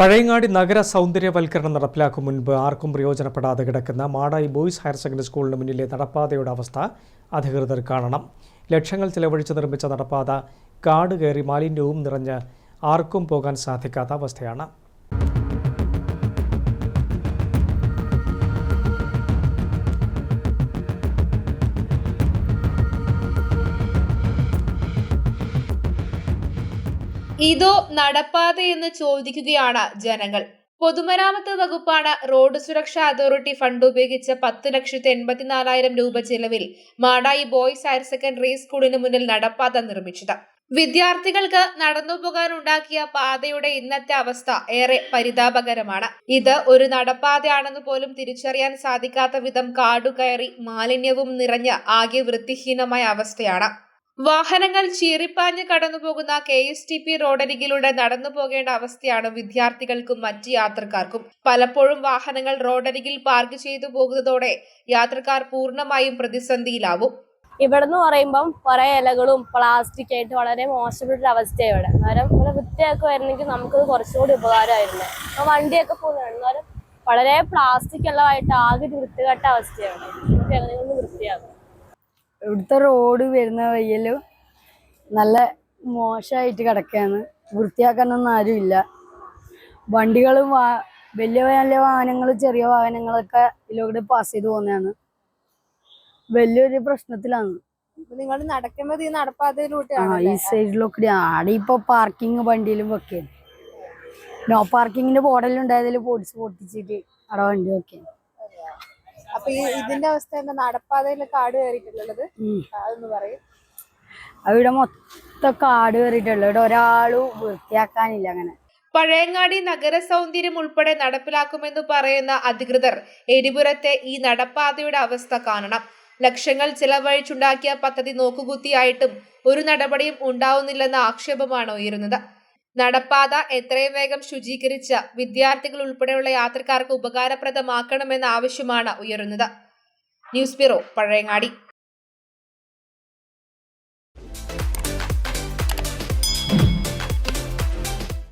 പഴയങ്ങാടി നഗര സൗന്ദര്യവൽക്കരണം നടപ്പിലാക്കും മുൻപ് ആർക്കും പ്രയോജനപ്പെടാതെ കിടക്കുന്ന മാടായി ബോയ്സ് ഹയർ സെക്കൻഡറി സ്കൂളിന് മുന്നിലെ നടപ്പാതയുടെ അവസ്ഥ അധികൃതർ കാണണം. ലക്ഷങ്ങൾ ചെലവഴിച്ച് നിർമ്മിച്ച നടപ്പാത കാട് കയറി മാലിന്യവും നിറഞ്ഞ് ആർക്കും പോകാൻ സാധിക്കാത്ത അവസ്ഥയാണ്. ഇതോ നടപ്പാതയെന്ന് ചോദിക്കുകയാണ് ജനങ്ങൾ. പൊതുമരാമത്ത് വകുപ്പാണ് റോഡ് സുരക്ഷാ അതോറിറ്റി ഫണ്ട് ഉപയോഗിച്ച് 10,84,000 രൂപ ചെലവിൽ മാടായി ബോയ്സ് ഹയർ സെക്കൻഡറി സ്കൂളിന് മുന്നിൽ നടപ്പാത നിർമ്മിച്ചത്. വിദ്യാർത്ഥികൾക്ക് നടന്നുപോകാനുണ്ടാക്കിയ പാതയുടെ ഇന്നത്തെ അവസ്ഥ ഏറെ പരിതാപകരമാണ്. ഇത് ഒരു നടപ്പാതയാണെന്ന് പോലും തിരിച്ചറിയാൻ സാധിക്കാത്ത വിധം കാടുകയറി മാലിന്യവും നിറഞ്ഞ് ആകെ വൃത്തിഹീനമായ അവസ്ഥയാണ്. വാഹനങ്ങൾ ചീറിപ്പാഞ്ഞ് കടന്നുപോകുന്ന KSTP റോഡരികിലൂടെ നടന്നു പോകേണ്ട അവസ്ഥയാണ് വിദ്യാർത്ഥികൾക്കും മറ്റ് യാത്രക്കാർക്കും. പലപ്പോഴും വാഹനങ്ങൾ റോഡരികിൽ പാർക്ക് ചെയ്തു പോകുന്നതോടെ യാത്രക്കാർ പൂർണ്ണമായും പ്രതിസന്ധിയിലാവും. ഇവിടെ എന്ന് പറയുമ്പം കുറെ ഇലകളും പ്ലാസ്റ്റിക് ആയിട്ട് വളരെ മോശപ്പെട്ട അവസ്ഥയാണ് ഇവിടെ. അന്നേരം ഇവിടെ വൃത്തിയാക്കി വരുന്നെങ്കിൽ നമുക്കത് കുറച്ചുകൂടി ഉപകാരമായിരുന്നു. അപ്പൊ വണ്ടിയൊക്കെ പോകുന്നതാണ്, അന്നേരം വളരെ പ്ലാസ്റ്റിക് എല്ലാമായിട്ട് ആകെ വൃത്തികെട്ട അവസ്ഥയാണ്. എങ്ങനെയൊന്ന് വൃത്തിയാകും. ഇവിടുത്തെ റോഡ് വരുന്ന വഴിയില് നല്ല മോശമായിട്ട് കിടക്കുകയാണ്. വൃത്തിയാക്കാനൊന്നും ആരുമില്ല. വണ്ടികളും വലിയ വലിയ വാഹനങ്ങളും ചെറിയ വാഹനങ്ങളൊക്കെ ഇതിലൂടെ പാസ് ചെയ്ത് പോകുന്നതാണ്. വലിയൊരു പ്രശ്നത്തിലാണ്. നിങ്ങൾ നടക്കുന്നത് ഈ നടപ്പാതയിലൂടെയാണ്. ഈ സൈഡിലൊക്കെ ആടെ ഇപ്പൊ പാർക്കിംഗ് വണ്ടിയിലും വെക്കുകയാണ്. നോ പാർക്കിങ്ങിന്റെ ബോർഡെല്ലാം ഉണ്ടായതിൽ പൊടിച്ച് പൊട്ടിച്ചിട്ട് അവിടെ വണ്ടി വെക്കുകയാണ്. അപ്പൊ ഇതിന്റെ അവസ്ഥ എന്താ? നടപ്പാതയിൽ കാട് കയറിയിട്ടുള്ളത് അതൊന്ന് പറയും. അവിടെ മൊത്തം കാട് കയറിയിട്ടുള്ളത്. ഇവിടെ ഒരാളും വൃത്തിയാക്കാനില്ല. അങ്ങനെ പഴയങ്ങാടി നഗര സൗന്ദര്യം ഉൾപ്പെടെ നടപ്പിലാക്കുമെന്ന് പറയുന്ന അധികൃതർ എരിപുരത്തെ ഈ നടപ്പാതയുടെ അവസ്ഥ കാണണം. ലക്ഷങ്ങൾ ചിലവഴിച്ചുണ്ടാക്കിയ പദ്ധതി നോക്കുകുത്തിയായിട്ടും ഒരു നടപടിയും ഉണ്ടാവുന്നില്ലെന്ന ആക്ഷേപമാണ് ഉയരുന്നത്. നടപ്പാത എത്രയും വേഗം ശുചീകരിച്ച് വിദ്യാർത്ഥികൾ ഉൾപ്പെടെയുള്ള യാത്രക്കാർക്ക് ഉപകാരപ്രദമാക്കണമെന്ന ആവശ്യമാണ് ഉയരുന്നത്. News bureau, Pazhayangadi.